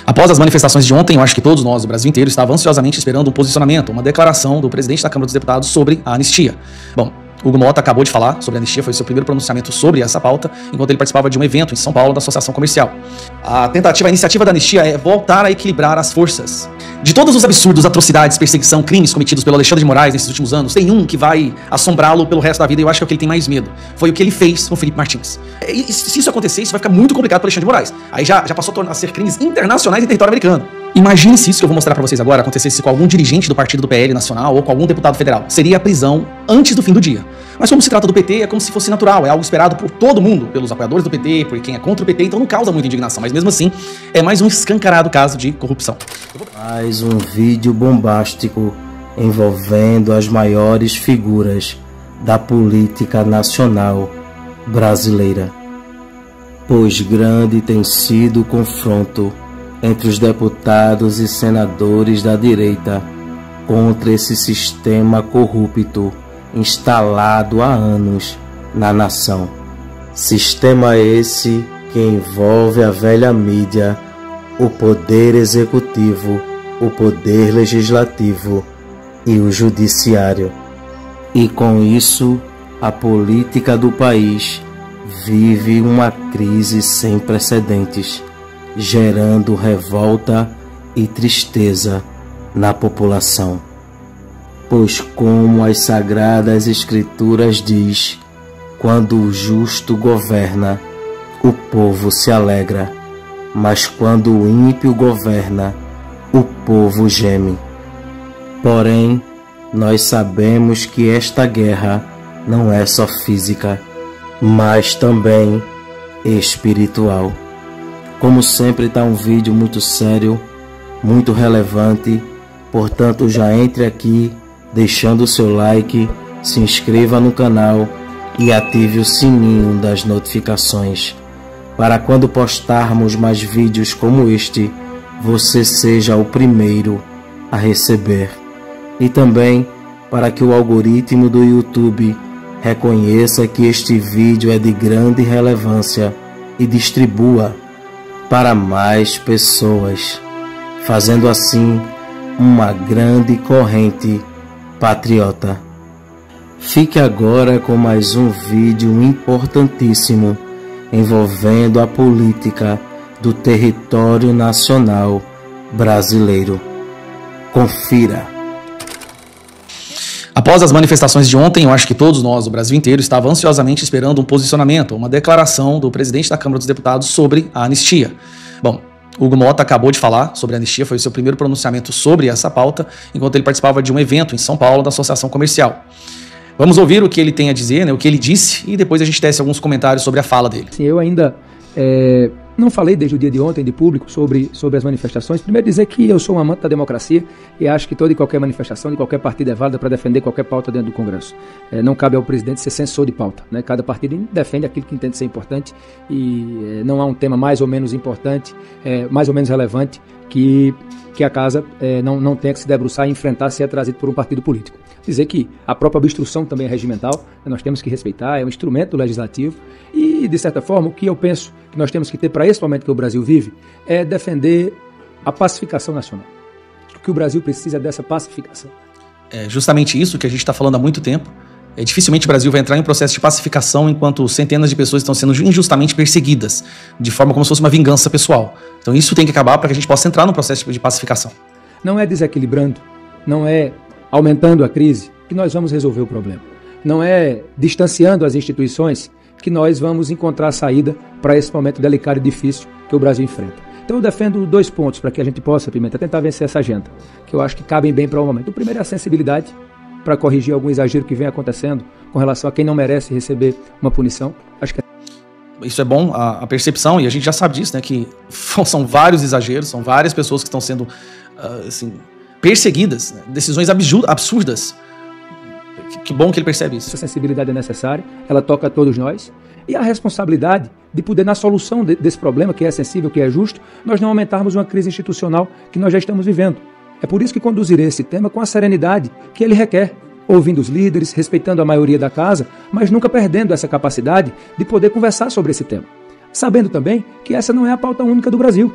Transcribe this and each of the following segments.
Após as manifestações de ontem, eu acho que todos nós, o Brasil inteiro, estava ansiosamente esperando um posicionamento, uma declaração do presidente da Câmara dos Deputados sobre a anistia. Bom, Hugo Mota acabou de falar sobre a anistia, foi o seu primeiro pronunciamento sobre essa pauta, enquanto ele participava de um evento em São Paulo da Associação Comercial. A iniciativa da anistia é voltar a equilibrar as forças. De todos os absurdos, atrocidades, perseguição, crimes cometidos pelo Alexandre de Moraes nesses últimos anos, tem um que vai assombrá-lo pelo resto da vida e eu acho que é o que ele tem mais medo. Foi o que ele fez com o Felipe Martins. E se isso acontecer, isso vai ficar muito complicado para Alexandre de Moraes. Aí já passou a ser crimes internacionais em território americano. Imagine se isso que eu vou mostrar pra vocês agora acontecesse com algum dirigente do partido do PL nacional ou com algum deputado federal. Seria a prisão antes do fim do dia. Mas como se trata do PT, é como se fosse natural, é algo esperado por todo mundo, pelos apoiadores do PT, por quem é contra o PT, então não causa muita indignação, mas mesmo assim, é mais um escancarado caso de corrupção. Mais um vídeo bombástico envolvendo as maiores figuras da política nacional brasileira. Pois grande tem sido o confronto entre os deputados e senadores da direita contra esse sistema corrupto instalado há anos na nação. Sistema esse que envolve a velha mídia, o poder executivo, o poder legislativo e o judiciário. E com isso, a política do país vive uma crise sem precedentes, gerando revolta e tristeza na população. Pois como as Sagradas Escrituras diz, quando o justo governa, o povo se alegra, mas quando o ímpio governa, o povo geme. Porém, nós sabemos que esta guerra não é só física, mas também espiritual. Como sempre, está um vídeo muito sério, muito relevante, portanto já entre aqui deixando o seu like, se inscreva no canal e ative o sininho das notificações, para quando postarmos mais vídeos como este, você seja o primeiro a receber. E também para que o algoritmo do YouTube reconheça que este vídeo é de grande relevância e distribua para mais pessoas, fazendo assim uma grande corrente patriota. Fique agora com mais um vídeo importantíssimo envolvendo a política do território nacional brasileiro. Confira. Após as manifestações de ontem, eu acho que todos nós, o Brasil inteiro, estava ansiosamente esperando um posicionamento, uma declaração do presidente da Câmara dos Deputados sobre a anistia. Bom, Hugo Mota acabou de falar sobre a anistia, foi o seu primeiro pronunciamento sobre essa pauta, enquanto ele participava de um evento em São Paulo da Associação Comercial. Vamos ouvir o que ele tem a dizer, né, o que ele disse, e depois a gente tece alguns comentários sobre a fala dele. Sim, eu ainda não falei desde o dia de ontem de público sobre as manifestações. Primeiro dizer que eu sou um amante da democracia e acho que toda e qualquer manifestação de qualquer partido é válida para defender qualquer pauta dentro do Congresso. Não cabe ao presidente ser censor de pauta, né? Cada partido defende aquilo que entende ser importante e não há um tema mais ou menos importante, mais ou menos relevante que a casa não tenha que se debruçar e enfrentar se é trazido por um partido político. Dizer que a própria obstrução também é regimental, nós temos que respeitar, é um instrumento legislativo e, de certa forma, o que eu penso que nós temos que ter para esse momento que o Brasil vive é defender a pacificação nacional. O que o Brasil precisa é dessa pacificação. É justamente isso que a gente está falando há muito tempo. Dificilmente o Brasil vai entrar em um processo de pacificação enquanto centenas de pessoas estão sendo injustamente perseguidas, de forma como se fosse uma vingança pessoal. Então isso tem que acabar para que a gente possa entrar no processo de pacificação. Não é desequilibrando, não é aumentando a crise que nós vamos resolver o problema. Não é distanciando as instituições que nós vamos encontrar a saída para esse momento delicado e difícil que o Brasil enfrenta. Então eu defendo 2 pontos para que a gente possa, Pimenta, tentar vencer essa agenda, que eu acho que cabem bem para o momento. O primeiro é a sensibilidade para corrigir algum exagero que vem acontecendo com relação a quem não merece receber uma punição. Acho que isso é bom, a percepção, e a gente já sabe disso, né, que são vários exageros, são várias pessoas que estão sendo perseguidas, né, decisões absurdas. Que bom que ele percebe isso. Essa sensibilidade é necessária, ela toca a todos nós, e a responsabilidade de poder, na solução desse problema, que é sensível, que é justo, nós não aumentarmos uma crise institucional que nós já estamos vivendo. É por isso que conduzirei esse tema com a serenidade que ele requer, ouvindo os líderes, respeitando a maioria da casa, mas nunca perdendo essa capacidade de poder conversar sobre esse tema. Sabendo também que essa não é a pauta única do Brasil.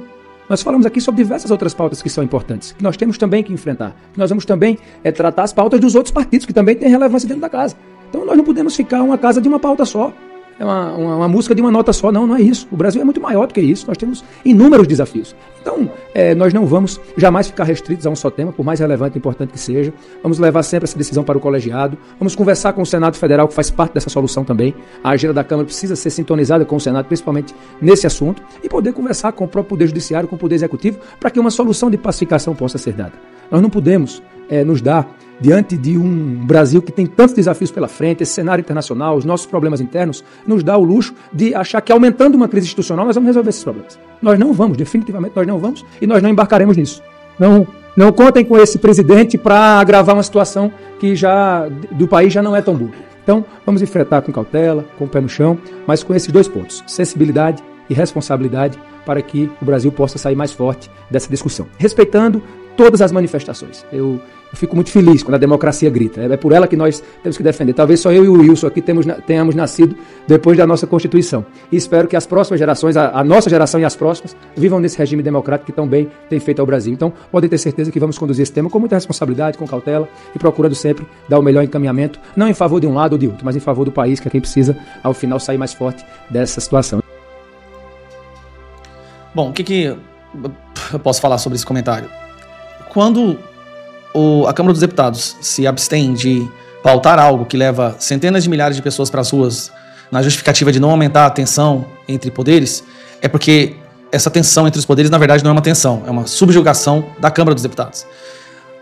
Nós falamos aqui sobre diversas outras pautas que são importantes, que nós temos também que enfrentar. Que nós vamos também tratar as pautas dos outros partidos, que também têm relevância dentro da casa. Então nós não podemos ficar uma casa de uma pauta só. É uma música de uma nota só, não é isso. O Brasil é muito maior do que isso, nós temos inúmeros desafios. Então, nós não vamos jamais ficar restritos a um só tema, por mais relevante e importante que seja. Vamos levar sempre essa decisão para o colegiado, vamos conversar com o Senado Federal, que faz parte dessa solução também. A agenda da Câmara precisa ser sintonizada com o Senado, principalmente nesse assunto, e poder conversar com o próprio Poder Judiciário, com o Poder Executivo, para que uma solução de pacificação possa ser dada. Nós não podemos nos dar, diante de um Brasil que tem tantos desafios pela frente, esse cenário internacional, os nossos problemas internos, nos dá o luxo de achar que aumentando uma crise institucional nós vamos resolver esses problemas. Nós não vamos, definitivamente nós não vamos, e nós não embarcaremos nisso. Não contem com esse presidente para agravar uma situação que do país já não é tão boa. Então, vamos enfrentar com cautela, com o pé no chão, mas com esses 2 pontos, sensibilidade e responsabilidade, para que o Brasil possa sair mais forte dessa discussão, respeitando todas as manifestações. Eu fico muito feliz quando a democracia grita. É por ela que nós temos que defender. Talvez só eu e o Wilson aqui tenhamos nascido depois da nossa Constituição. E espero que as próximas gerações, a nossa geração e as próximas, vivam nesse regime democrático que tão bem tem feito ao Brasil. Então, podem ter certeza que vamos conduzir esse tema com muita responsabilidade, com cautela e procurando sempre dar o melhor encaminhamento, não em favor de um lado ou de outro, mas em favor do país, que é quem precisa, ao final, sair mais forte dessa situação. Bom, o que eu posso falar sobre esse comentário? Quando a Câmara dos Deputados se abstém de pautar algo que leva centenas de milhares de pessoas para as ruas na justificativa de não aumentar a tensão entre poderes, é porque essa tensão entre os poderes, na verdade, não é uma tensão, é uma subjugação da Câmara dos Deputados.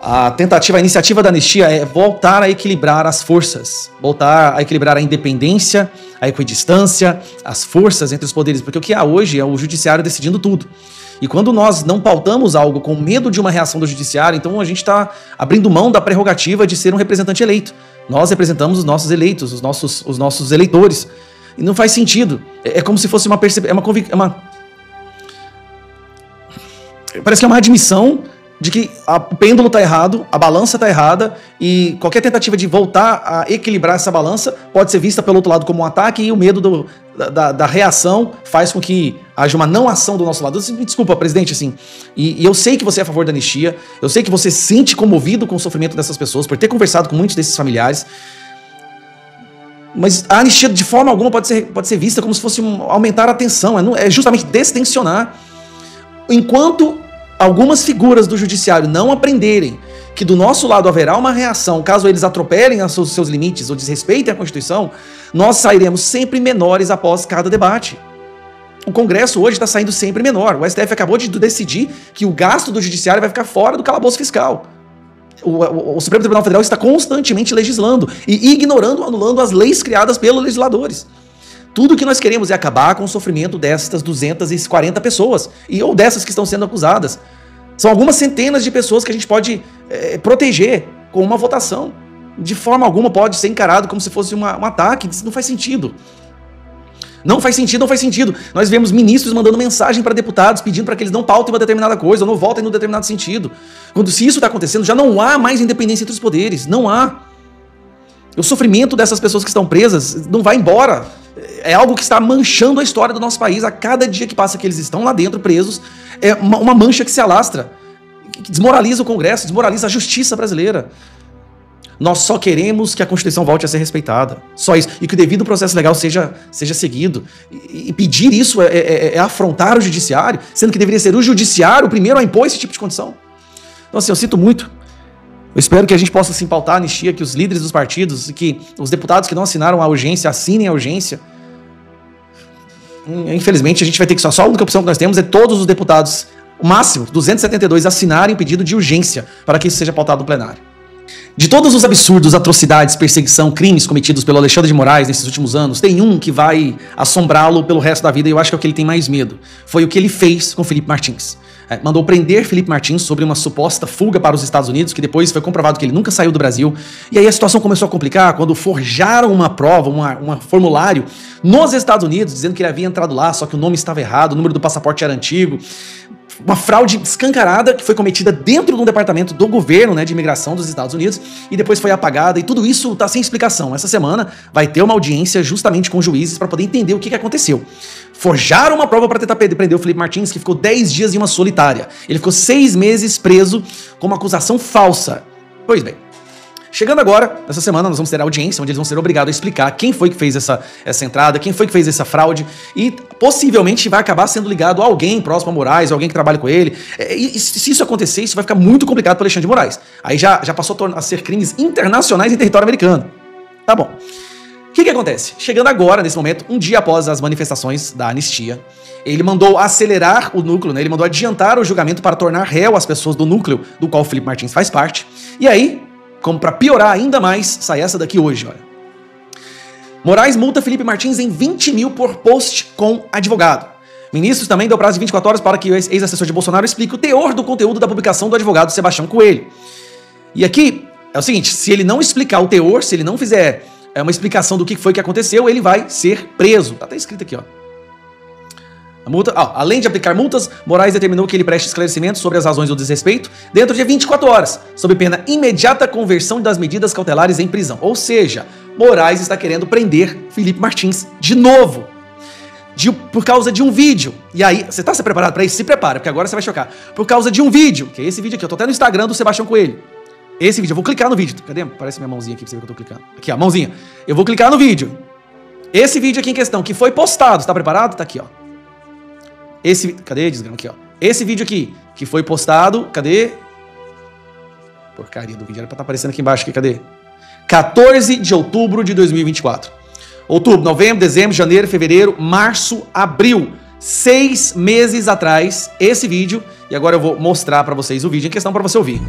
A iniciativa da anistia é voltar a equilibrar as forças, voltar a equilibrar a independência, a equidistância, as forças entre os poderes, porque o que há hoje é o judiciário decidindo tudo. E quando nós não pautamos algo com medo de uma reação do judiciário, então a gente está abrindo mão da prerrogativa de ser um representante eleito. Nós representamos os nossos eleitos, os nossos eleitores. E não faz sentido. É como se fosse parece que é uma admissão de que o pêndulo está errado, a balança está errada, e qualquer tentativa de voltar a equilibrar essa balança pode ser vista pelo outro lado como um ataque, e o medo da reação faz com que haja uma não ação do nosso lado. Me desculpa, presidente, assim, e eu sei que você é a favor da anistia, eu sei que você se sente comovido com o sofrimento dessas pessoas, por ter conversado com muitos desses familiares, mas a anistia de forma alguma pode ser vista como se fosse aumentar a tensão, é justamente destensionar. Enquanto algumas figuras do judiciário não aprenderem que do nosso lado haverá uma reação caso eles atropelem os seus limites ou desrespeitem a Constituição, nós sairemos sempre menores após cada debate. O Congresso hoje está saindo sempre menor. O STF acabou de decidir que o gasto do judiciário vai ficar fora do calabouço fiscal. O Supremo Tribunal Federal está constantemente legislando e ignorando, anulando as leis criadas pelos legisladores. Tudo que nós queremos é acabar com o sofrimento dessas 240 pessoas, ou dessas que estão sendo acusadas. São algumas centenas de pessoas que a gente pode proteger com uma votação. De forma alguma pode ser encarado como se fosse um ataque. Isso não faz sentido. Não faz sentido. Nós vemos ministros mandando mensagem para deputados pedindo para que eles não pautem uma determinada coisa ou não votem num determinado sentido. Se isso está acontecendo, já não há mais independência entre os poderes. Não há. O sofrimento dessas pessoas que estão presas não vai embora. É algo que está manchando a história do nosso país. A cada dia que passa que eles estão lá dentro presos, é uma mancha que se alastra, que desmoraliza o Congresso, desmoraliza a justiça brasileira. Nós só queremos que a Constituição volte a ser respeitada. Só isso. E que o devido processo legal seja seguido. E pedir isso é afrontar o judiciário, sendo que deveria ser o judiciário o primeiro a impor esse tipo de condição. Então, assim, eu sinto muito. Eu espero que a gente possa sim pautar a anistia, que os líderes dos partidos e que os deputados que não assinaram a urgência assinem a urgência. Infelizmente, a gente vai ter que só a única opção que nós temos é todos os deputados, o máximo, 272, assinarem o pedido de urgência para que isso seja pautado no plenário. De todos os absurdos, atrocidades, perseguição, crimes cometidos pelo Alexandre de Moraes nesses últimos anos, tem um que vai assombrá-lo pelo resto da vida e eu acho que é o que ele tem mais medo. Foi o que ele fez com Felipe Martins. Mandou prender Felipe Martins sobre uma suposta fuga para os Estados Unidos, que depois foi comprovado que ele nunca saiu do Brasil. E aí a situação começou a complicar quando forjaram uma prova, um formulário nos Estados Unidos, dizendo que ele havia entrado lá, só que o nome estava errado, o número do passaporte era antigo. uma fraude escancarada que foi cometida dentro de um departamento do governo, né, de imigração dos Estados Unidos e depois foi apagada e tudo isso tá sem explicação. Essa semana vai ter uma audiência justamente com juízes para poder entender o que aconteceu. Forjaram uma prova para tentar prender o Felipe Martins, que ficou 10 dias em uma solitária. Ele ficou 6 meses preso com uma acusação falsa. Pois bem. Chegando agora, nessa semana, nós vamos ter a audiência, onde eles vão ser obrigados a explicar quem foi que fez essa entrada, quem foi que fez essa fraude, e possivelmente vai acabar sendo ligado a alguém próximo a Moraes, alguém que trabalha com ele. E se isso acontecer, isso vai ficar muito complicado para Alexandre de Moraes. Aí já passou a ser crimes internacionais em território americano. Tá bom. O que acontece? Chegando agora, nesse momento, um dia após as manifestações da anistia, ele mandou acelerar o núcleo, né? Ele mandou adiantar o julgamento para tornar réu as pessoas do núcleo do qual o Felipe Martins faz parte. E aí, como para piorar ainda mais, sai essa daqui hoje, olha. Moraes multa Felipe Martins em 20 mil por post com advogado. Ministros também deu prazo de 24 horas para que o ex-assessor de Bolsonaro explique o teor do conteúdo da publicação do advogado Sebastião Coelho. E aqui é o seguinte, se ele não explicar o teor, se ele não fizer uma explicação do que foi que aconteceu, ele vai ser preso. Tá até escrito aqui, ó. A multa, além de aplicar multas, Moraes determinou que ele preste esclarecimentos sobre as razões do desrespeito dentro de 24 horas, sob pena imediata conversão das medidas cautelares em prisão. Ou seja, Moraes está querendo prender Felipe Martins de novo, por causa de um vídeo. E aí, você está preparado para isso? Se prepara, porque agora você vai chocar. Por causa de um vídeo, que é esse vídeo aqui, eu tô até no Instagram do Sebastião Coelho. Esse vídeo, eu vou clicar no vídeo. Cadê? Parece minha mãozinha aqui pra você ver que eu tô clicando. Aqui, ó, mãozinha. Eu vou clicar no vídeo. Esse vídeo aqui em questão, que foi postado, está preparado? Tá aqui, ó. Cadê, desgrama? Aqui, ó. Esse vídeo aqui, que foi postado, cadê? Porcaria do vídeo, era pra estar aparecendo aqui embaixo, aqui, cadê? 14 de outubro de 2024. Outubro, novembro, dezembro, janeiro, fevereiro, março, abril. 6 meses atrás, esse vídeo. E agora eu vou mostrar pra vocês o vídeo em questão pra você ouvir.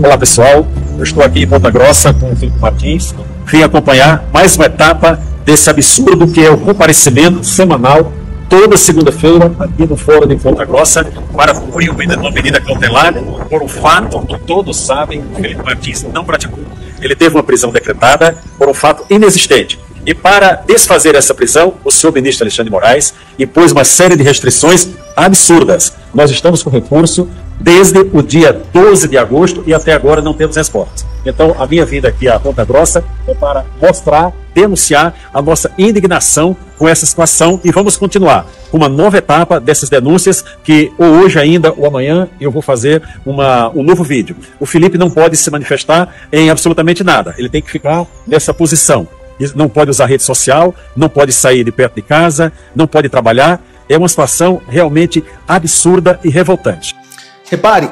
Olá, pessoal. Eu estou aqui em Ponta Grossa com o Felipe Martins. Vim acompanhar mais uma etapa desse absurdo que é o comparecimento semanal toda segunda-feira aqui no Fórum de Ponta Grossa para cumprir uma medida cautelar por um fato que todos sabem que Felipe Martins não praticou. Ele teve uma prisão decretada por um fato inexistente. E para desfazer essa prisão, o senhor ministro Alexandre de Moraes impôs uma série de restrições absurdas. Nós estamos com recurso desde o dia 12 de agosto e até agora não temos respostas. Então, a minha vinda aqui à Ponta Grossa é para mostrar, denunciar a nossa indignação com essa situação e vamos continuar com uma nova etapa dessas denúncias que ou hoje ainda ou amanhã eu vou fazer um novo vídeo. O Felipe não pode se manifestar em absolutamente nada, ele tem que ficar nessa posição. Não pode usar rede social, não pode sair de perto de casa, não pode trabalhar. É uma situação realmente absurda e revoltante. Repare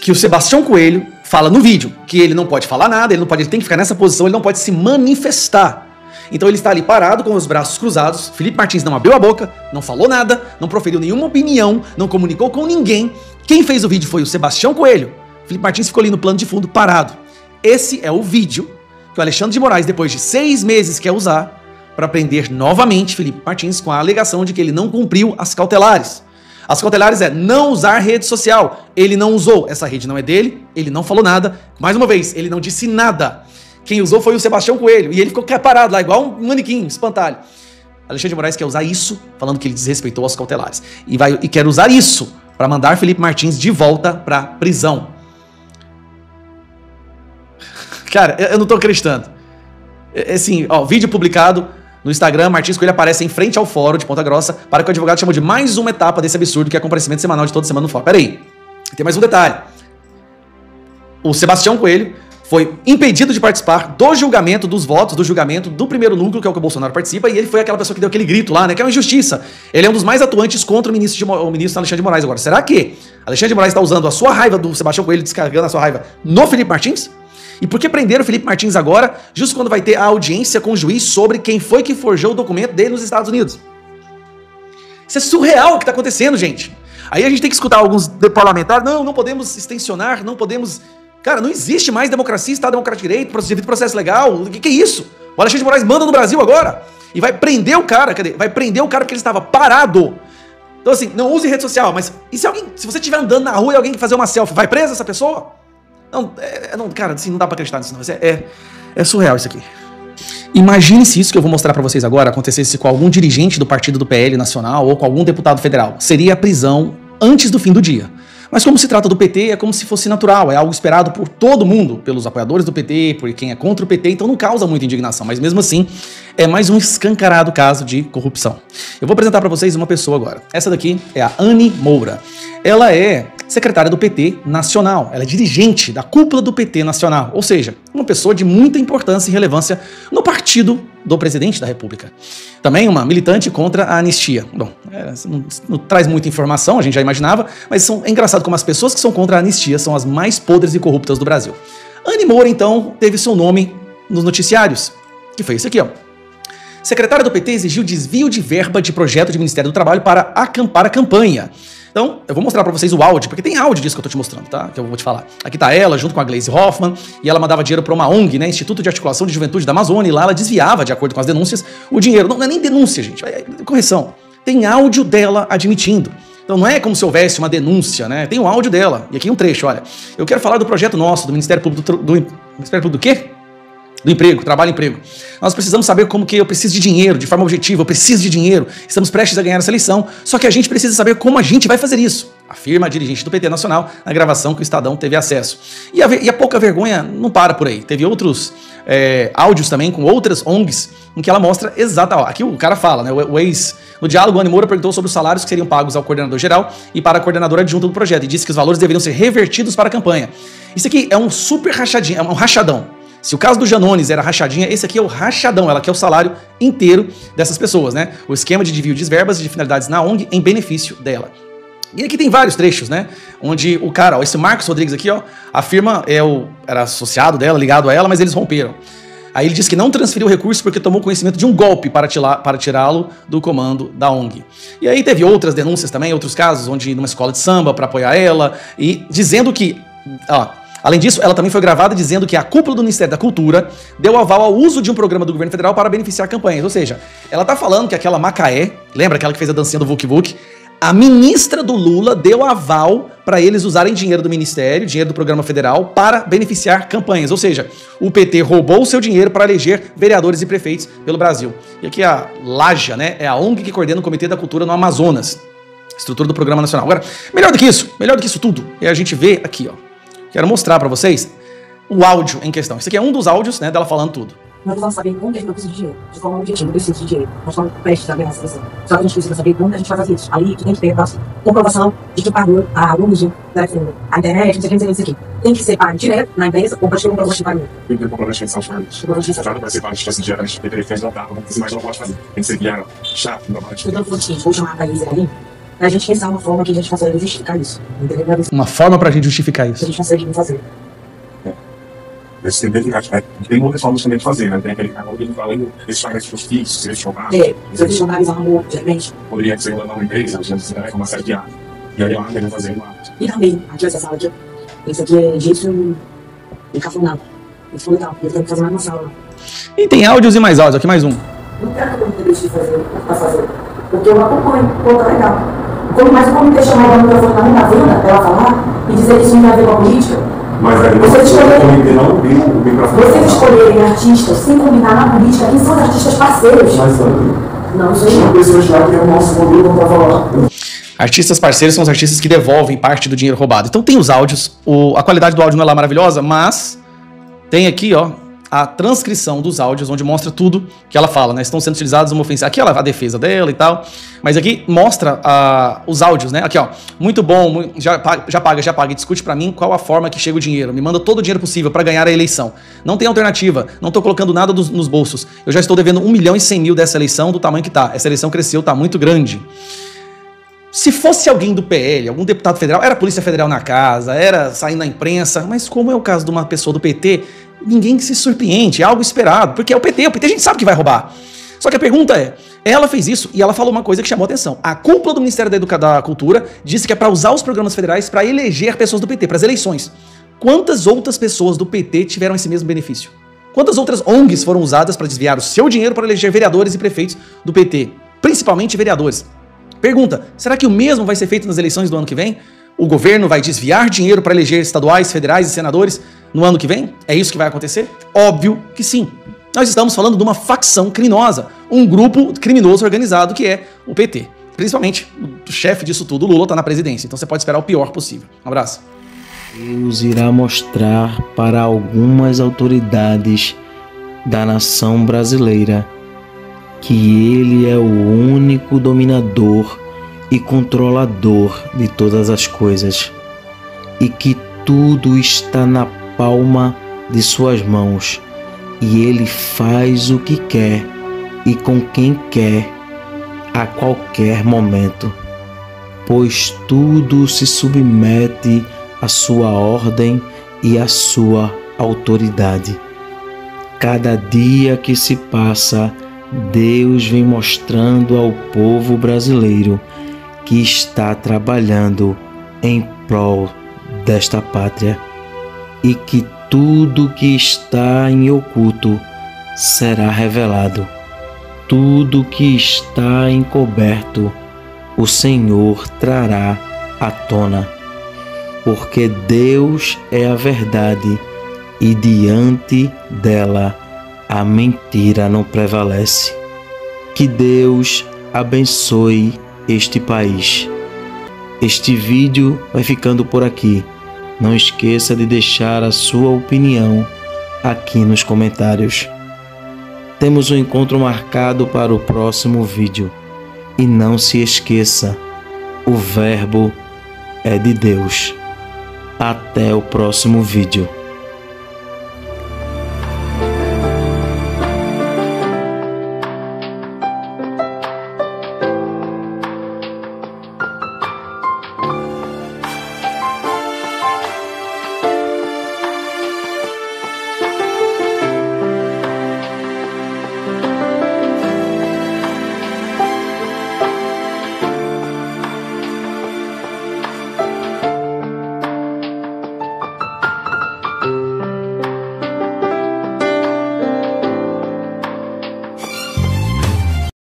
que o Sebastião Coelho fala no vídeo que ele não pode falar nada, ele tem que ficar nessa posição, ele não pode se manifestar. Então ele está ali parado com os braços cruzados. Felipe Martins não abriu a boca, não falou nada, não proferiu nenhuma opinião, não comunicou com ninguém. Quem fez o vídeo foi o Sebastião Coelho. Felipe Martins ficou ali no plano de fundo parado. Esse é o vídeo que o Alexandre de Moraes, depois de 6 meses, quer usar para prender novamente Felipe Martins com a alegação de que ele não cumpriu as cautelares. As cautelares é não usar rede social. Ele não usou, essa rede não é dele, ele não falou nada. Mais uma vez, ele não disse nada. Quem usou foi o Sebastião Coelho e ele ficou parado lá, igual um manequim, um espantalho. Alexandre de Moraes quer usar isso, falando que ele desrespeitou as cautelares. E quer usar isso para mandar Felipe Martins de volta para prisão. Cara, eu não tô acreditando. Assim, ó, vídeo publicado no Instagram, Martins Coelho aparece em frente ao fórum de Ponta Grossa para que o advogado chamou de mais uma etapa desse absurdo que é o comparecimento semanal de toda semana no fórum. Peraí, tem mais um detalhe. O Sebastião Coelho foi impedido de participar do julgamento dos votos, do julgamento do primeiro núcleo, que é o que o Bolsonaro participa, e ele foi aquela pessoa que deu aquele grito lá, né, que é uma injustiça. Ele é um dos mais atuantes contra o ministro Alexandre de Moraes agora. Será que Alexandre de Moraes está usando a sua raiva do Sebastião Coelho, descarregando a sua raiva no Felipe Martins? E por que prenderam o Felipe Martins agora, justo quando vai ter a audiência com o juiz sobre quem foi que forjou o documento dele nos Estados Unidos? Isso é surreal o que está acontecendo, gente. Aí a gente tem que escutar alguns parlamentares, não podemos extensionar, não podemos... Cara, não existe mais democracia, Estado Democrático de Direito, devido processo legal, o que é isso? O Alexandre de Moraes manda no Brasil agora e vai prender o cara, vai prender o cara porque ele estava parado. Então assim, não use rede social, mas e se você estiver andando na rua e alguém fazer uma selfie, vai presa essa pessoa? Não, cara, assim, não dá pra acreditar nisso não, é surreal isso aqui. Imagine se isso que eu vou mostrar para vocês agora acontecesse com algum dirigente do partido do PL nacional ou com algum deputado federal. Seria a prisão antes do fim do dia. Mas como se trata do PT, é como se fosse natural, é algo esperado por todo mundo, pelos apoiadores do PT, por quem é contra o PT, então não causa muita indignação, mas mesmo assim é mais um escancarado caso de corrupção. Eu vou apresentar para vocês uma pessoa agora. Essa daqui é a Anny Moura. Ela é secretária do PT nacional, ela é dirigente da cúpula do PT nacional, ou seja, uma pessoa de muita importância e relevância no partido do presidente da República. Também uma militante contra a anistia. Bom, não traz muita informação, a gente já imaginava, mas é engraçado como as pessoas que são contra a anistia são as mais podres e corruptas do Brasil. Anny Moura, então, teve seu nome nos noticiários, que foi esse aqui, ó. Secretária do PT exigiu desvio de verba de projeto de Ministério do Trabalho para acampar a campanha. Então, eu vou mostrar pra vocês o áudio, porque tem áudio disso que eu tô te mostrando, tá? Que eu vou te falar. Aqui tá ela, junto com a Gleisi Hoffmann, e ela mandava dinheiro pra uma ONG, né? Instituto de Articulação de Juventude da Amazônia, e lá ela desviava, de acordo com as denúncias, o dinheiro. Não é nem denúncia, gente, correção. Tem áudio dela admitindo. Então não é como se houvesse uma denúncia, né? Tem o áudio dela. E aqui um trecho, olha. Eu quero falar do projeto nosso, do Ministério Público Ministério Público do quê? Do emprego, trabalho e emprego. Nós precisamos saber como que eu preciso de dinheiro, de forma objetiva, eu preciso de dinheiro, estamos prestes a ganhar essa eleição, só que a gente precisa saber como a gente vai fazer isso, afirma a dirigente do PT Nacional na gravação que o Estadão teve acesso. E a pouca vergonha não para por aí, teve outros áudios também com outras ONGs em que ela mostra exatamente, aqui o cara fala, né, no diálogo, Anny Moura perguntou sobre os salários que seriam pagos ao coordenador geral e para a coordenadora adjunta do projeto e disse que os valores deveriam ser revertidos para a campanha. Isso aqui é um super rachadinho, é um rachadão. Se o caso do Janones era rachadinha, esse aqui é o rachadão, ela quer o salário inteiro dessas pessoas, né? O esquema de desvio de verbas e de finalidades na ONG em benefício dela. E aqui tem vários trechos, né? Onde o cara, ó, esse Marcos Rodrigues aqui, ó, afirma, era associado dela, ligado a ela, mas eles romperam. Aí ele disse que não transferiu o recurso porque tomou conhecimento de um golpe para tirá-lo do comando da ONG. E aí teve outras denúncias também, outros casos, onde numa escola de samba para apoiar ela, e dizendo que... Além disso, ela também foi gravada dizendo que a cúpula do Ministério da Cultura deu aval ao uso de um programa do governo federal para beneficiar campanhas. Ou seja, ela tá falando que aquela Macaé, lembra aquela que fez a dancinha do Vuk Vuk? A ministra do Lula deu aval para eles usarem dinheiro do Ministério, dinheiro do programa federal, para beneficiar campanhas. Ou seja, o PT roubou o seu dinheiro para eleger vereadores e prefeitos pelo Brasil. E aqui a Laja, né, é a ONG que coordena o Comitê da Cultura no Amazonas, estrutura do Programa Nacional. Agora, melhor do que isso tudo, é a gente ver aqui, ó. Quero mostrar pra vocês o áudio em questão. Esse aqui é um dos áudios, né, dela falando tudo. Nós precisamos saber como que a gente precisa de dinheiro. De forma objetiva, eu preciso de dinheiro. Nós estamos prestes a ganhar essa eleição. Só que a gente precisa saber como que a gente vai fazer isso. Aí tem que ter a nossa comprovação de que pagou a origem da a internet, não sei o que, isso aqui. Tem que ser pago direto na empresa ou pode ter um comprovante de pagamento. Tem que ter um comprovante de pensão de pagamento. Já não vai ser pago de esse dinheiro, a gente deveria fazer não mas não pode fazer. Tem que ser via chato, normalmente. Então, foi o seguinte, vou chamar a Elisa ali, pra gente pensar uma forma que a gente consegue justificar isso. Entendeu? Uma forma pra gente justificar isso. Que a gente consegue fazer. Esse tem eficaz, né? Tem muitas formas também de fazer, né? Tem aquele canal que ele fala desses pagamentos fixos, selecionados. Se eu questionarizar um outro, de repente. Poderia ser uma empresa, você vai uma série de atos. E aí lá, ele fazer uma. E também, aqui essa sala aqui, esse aqui é jeito encafunado. Isso foi legal, eu tenho que fazer mais uma sala. E tem áudios e mais áudios, aqui mais um. Não quero que eu me deixe de fazer o que tá fazendo, porque eu acompanho, pô, tá legal. Mas como me deixar mais o microfone na minha venda, pra ela falar, e dizer que isso não tem a ver com a política. Mas aí vocês escolherem artistas sem combinar na política, quem são os artistas parceiros? Não, isso aí. Pessoas lá que é o nosso modelo não tá falando. Artistas parceiros são os artistas que devolvem parte do dinheiro roubado. Então tem os áudios, a qualidade do áudio não é lá maravilhosa, mas tem aqui, ó, a transcrição dos áudios, onde mostra tudo que ela fala, né? Estão sendo utilizados uma ofensa. Aqui ela, a defesa dela e tal, mas aqui mostra os áudios, né? Aqui, ó, muito bom, já paga, e discute pra mim qual a forma que chega o dinheiro. Me manda todo o dinheiro possível pra ganhar a eleição. Não tem alternativa, não tô colocando nada nos bolsos. Eu já estou devendo 1.100.000 dessa eleição do tamanho que tá. Essa eleição cresceu, tá muito grande. Se fosse alguém do PL, algum deputado federal, era a Polícia Federal na casa, era saindo na imprensa, mas como é o caso de uma pessoa do PT, ninguém se surpreende, é algo esperado, porque é o PT a gente sabe que vai roubar. Só que a pergunta é, ela fez isso e ela falou uma coisa que chamou a atenção. A cúpula do Ministério da Cultura disse que é para usar os programas federais para eleger pessoas do PT, para as eleições. Quantas outras pessoas do PT tiveram esse mesmo benefício? Quantas outras ONGs foram usadas para desviar o seu dinheiro para eleger vereadores e prefeitos do PT? Principalmente vereadores. Pergunta, será que o mesmo vai ser feito nas eleições do ano que vem? O governo vai desviar dinheiro para eleger estaduais, federais e senadores no ano que vem? É isso que vai acontecer? Óbvio que sim. nós estamos falando de uma facção criminosa, um grupo criminoso organizado que é o PT. Principalmente o chefe disso tudo, o Lula, está na presidência, então você pode esperar o pior possível. Um abraço. Deus irá mostrar para algumas autoridades da nação brasileira que Ele é o único dominador e controlador de todas as coisas e que tudo está na palma de suas mãos e Ele faz o que quer e com quem quer a qualquer momento, pois tudo se submete à sua ordem e à sua autoridade. Cada dia que se passa, Deus vem mostrando ao povo brasileiro que está trabalhando em prol desta pátria e que tudo que está em oculto será revelado. Tudo que está encoberto, o Senhor trará à tona, porque Deus é a verdade e diante dela a mentira não prevalece. Que Deus abençoe este país. Este vídeo vai ficando por aqui. Não esqueça de deixar a sua opinião aqui nos comentários. Temos um encontro marcado para o próximo vídeo. E não se esqueça, o Verbo é de Deus. Até o próximo vídeo.